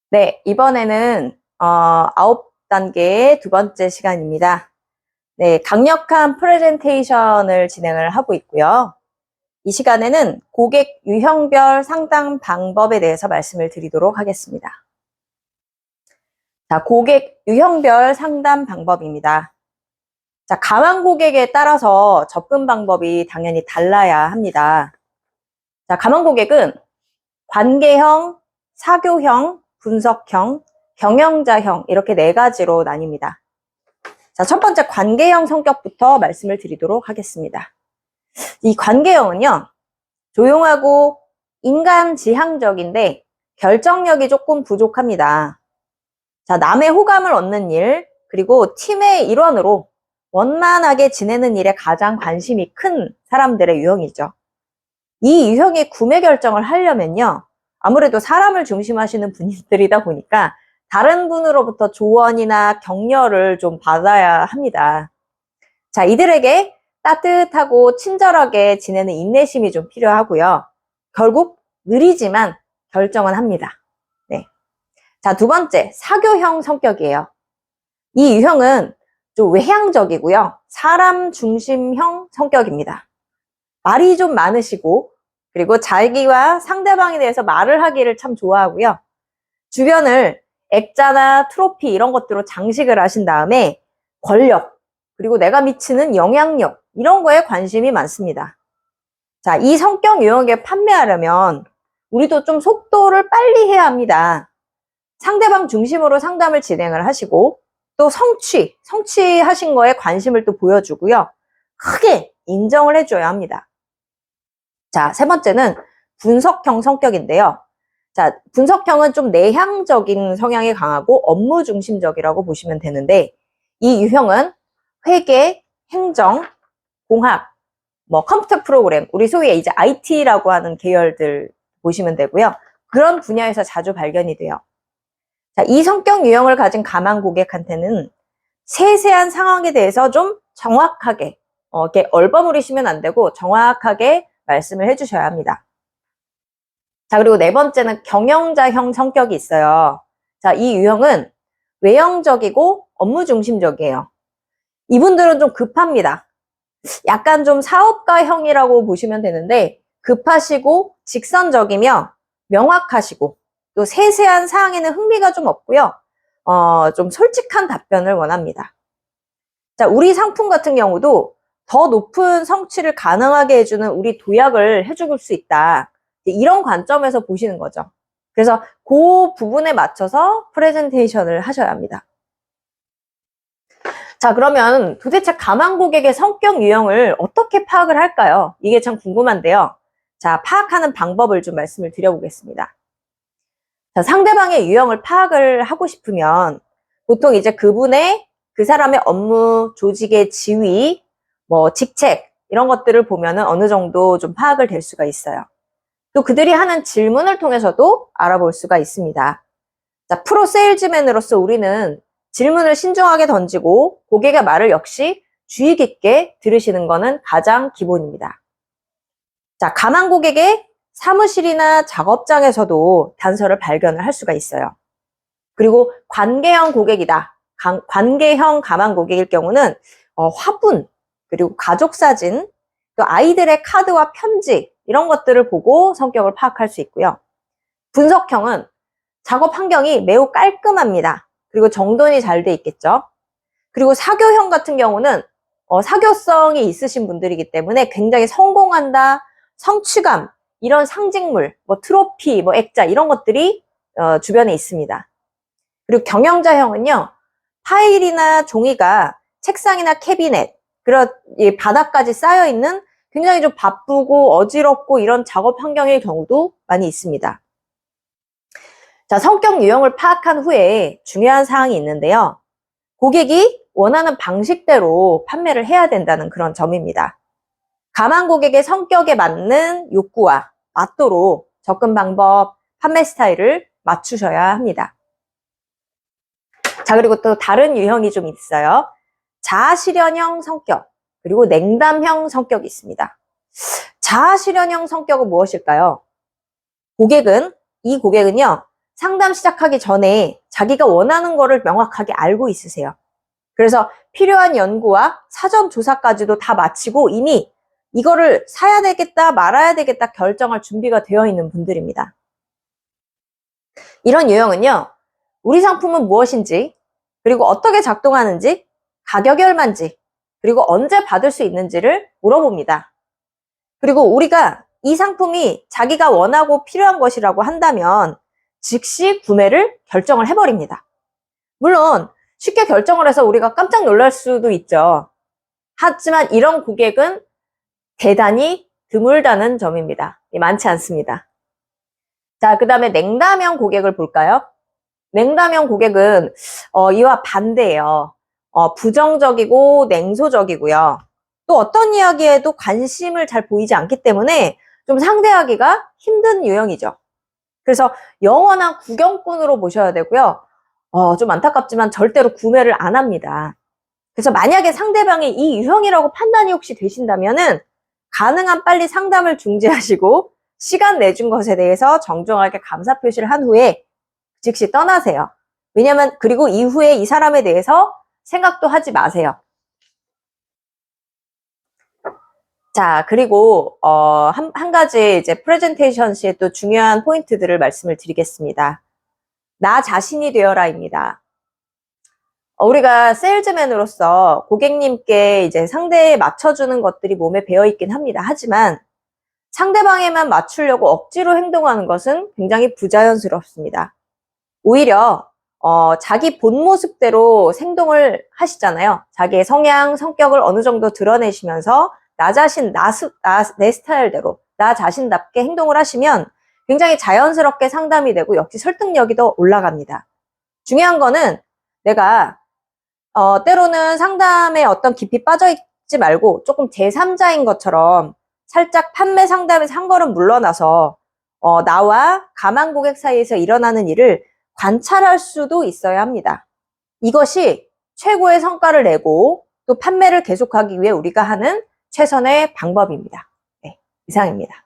네, 이번에는 9단계의 두 번째 시간입니다. 네, 강력한 프레젠테이션을 진행을 하고 있고요. 이 시간에는 고객 유형별 상담 방법에 대해서 말씀을 드리도록 하겠습니다. 자, 고객 유형별 상담 방법입니다. 자, 감한 고객에 따라서 접근 방법이 당연히 달라야 합니다. 자, 감한 고객은 관계형, 사교형, 분석형, 경영자형 이렇게 네 가지로 나뉩니다. 자, 첫 번째 관계형 성격부터 말씀을 드리도록 하겠습니다. 이 관계형은요, 조용하고 인간지향적인데 결정력이 조금 부족합니다. 자, 남의 호감을 얻는 일, 그리고 팀의 일원으로 원만하게 지내는 일에 가장 관심이 큰 사람들의 유형이죠. 이 유형의 구매 결정을 하려면요, 아무래도 사람을 중심하시는 분들이다 보니까 다른 분으로부터 조언이나 격려를 좀 받아야 합니다. 자, 이들에게 따뜻하고 친절하게 지내는 인내심이 좀 필요하고요. 결국 느리지만 결정은 합니다. 네. 자, 두 번째, 사교형 성격이에요. 이 유형은 좀 외향적이고요. 사람 중심형 성격입니다. 말이 좀 많으시고, 그리고 자기와 상대방에 대해서 말을 하기를 참 좋아하고요. 주변을 액자나 트로피 이런 것들로 장식을 하신 다음에 권력, 그리고 내가 미치는 영향력 이런 거에 관심이 많습니다. 자, 이 성격 유형에 판매하려면 우리도 좀 속도를 빨리 해야 합니다. 상대방 중심으로 상담을 진행을 하시고 또 성취하신 거에 관심을 또 보여주고요. 크게 인정을 해줘야 합니다. 자, 세 번째는 분석형 성격인데요. 자, 분석형은 좀 내향적인 성향이 강하고 업무 중심적이라고 보시면 되는데 이 유형은 회계, 행정, 공학, 컴퓨터 프로그램, 우리 소위 이제 IT라고 하는 계열들 보시면 되고요. 그런 분야에서 자주 발견이 돼요. 자, 이 성격 유형을 가진 감한 고객한테는 세세한 상황에 대해서 좀 정확하게, 이렇게 얼버무리시면 안 되고 정확하게 말씀을 해주셔야 합니다. 자, 그리고 네 번째는 경영자형 성격이 있어요. 자, 이 유형은 외형적이고 업무 중심적이에요. 이분들은 좀 급합니다. 약간 좀 사업가형이라고 보시면 되는데 급하시고 직선적이며 명확하시고 또 세세한 사항에는 흥미가 좀 없고요. 좀 솔직한 답변을 원합니다. 자, 우리 상품 같은 경우도 더 높은 성취를 가능하게 해주는 우리 도약을 해줄 수 있다. 이런 관점에서 보시는 거죠. 그래서 그 부분에 맞춰서 프레젠테이션을 하셔야 합니다. 자, 그러면 도대체 감한 고객의 성격 유형을 어떻게 파악을 할까요? 이게 참 궁금한데요. 자, 파악하는 방법을 좀 말씀을 드려보겠습니다. 자, 상대방의 유형을 파악을 하고 싶으면 보통 이제 그 사람의 업무, 조직의 지위, 직책 이런 것들을 보면은 어느 정도 좀 파악을 될 수가 있어요. 또 그들이 하는 질문을 통해서도 알아볼 수가 있습니다. 자, 프로 세일즈맨으로서 우리는 질문을 신중하게 던지고 고객의 말을 역시 주의 깊게 들으시는 것은 가장 기본입니다. 자, 감한 고객의 사무실이나 작업장에서도 단서를 발견을 할 수가 있어요. 그리고 관계형 고객이다. 관계형 감한 고객일 경우는 화분, 그리고 가족 사진, 또 아이들의 카드와 편지 이런 것들을 보고 성격을 파악할 수 있고요. 분석형은 작업 환경이 매우 깔끔합니다. 그리고 정돈이 잘 돼 있겠죠. 그리고 사교형 같은 경우는 사교성이 있으신 분들이기 때문에 굉장히 성공한다, 성취감, 이런 상징물, 트로피, 액자 이런 것들이 주변에 있습니다. 그리고 경영자형은요, 파일이나 종이가 책상이나 캐비넷, 그런 바닥까지 쌓여있는 굉장히 좀 바쁘고 어지럽고 이런 작업 환경의 경우도 많이 있습니다. 자, 성격 유형을 파악한 후에 중요한 사항이 있는데요. 고객이 원하는 방식대로 판매를 해야 된다는 그런 점입니다. 감한 고객의 성격에 맞는 욕구와 맞도록 접근 방법, 판매 스타일을 맞추셔야 합니다. 자, 그리고 또 다른 유형이 좀 있어요. 자아실현형 성격, 그리고 냉담형 성격이 있습니다. 자아실현형 성격은 무엇일까요? 이 고객은요, 상담 시작하기 전에 자기가 원하는 거를 명확하게 알고 있으세요. 그래서 필요한 연구와 사전 조사까지도 다 마치고 이미 이거를 사야 되겠다 말아야 되겠다 결정할 준비가 되어 있는 분들입니다. 이런 유형은요, 우리 상품은 무엇인지, 그리고 어떻게 작동하는지, 가격이 얼마인지, 그리고 언제 받을 수 있는지를 물어봅니다. 그리고 우리가 이 상품이 자기가 원하고 필요한 것이라고 한다면 즉시 구매를 결정을 해버립니다. 물론 쉽게 결정을 해서 우리가 깜짝 놀랄 수도 있죠. 하지만 이런 고객은 대단히 드물다는 점입니다. 많지 않습니다. 자, 그 다음에 냉담형 고객을 볼까요? 냉담형 고객은 이와 반대예요. 부정적이고 냉소적이고요. 또 어떤 이야기에도 관심을 잘 보이지 않기 때문에 좀 상대하기가 힘든 유형이죠. 그래서 영원한 구경꾼으로 보셔야 되고요. 좀 안타깝지만 절대로 구매를 안 합니다. 그래서 만약에 상대방이 이 유형이라고 판단이 혹시 되신다면은 가능한 빨리 상담을 중지하시고 시간 내준 것에 대해서 정정하게 감사 표시를 한 후에 즉시 떠나세요. 왜냐면 그리고 이후에 이 사람에 대해서 생각도 하지 마세요. 자, 그리고 한 가지 이제 프레젠테이션 시에 또 중요한 포인트들을 말씀을 드리겠습니다. 나 자신이 되어라입니다. 우리가 세일즈맨으로서 고객님께 이제 상대에 맞춰주는 것들이 몸에 배어있긴 합니다. 하지만 상대방에만 맞추려고 억지로 행동하는 것은 굉장히 부자연스럽습니다. 오히려 자기 본 모습대로 행동을 하시잖아요. 자기의 성향, 성격을 어느 정도 드러내시면서 나 자신, 내 스타일대로 나 자신답게 행동을 하시면 굉장히 자연스럽게 상담이 되고 역시 설득력이 더 올라갑니다. 중요한 거는 내가 때로는 상담에 어떤 깊이 빠져있지 말고 조금 제3자인 것처럼 살짝 판매 상담에서 한 걸음 물러나서 나와 가만 고객 사이에서 일어나는 일을 관찰할 수도 있어야 합니다. 이것이 최고의 성과를 내고 또 판매를 계속하기 위해 우리가 하는 최선의 방법입니다. 네, 이상입니다.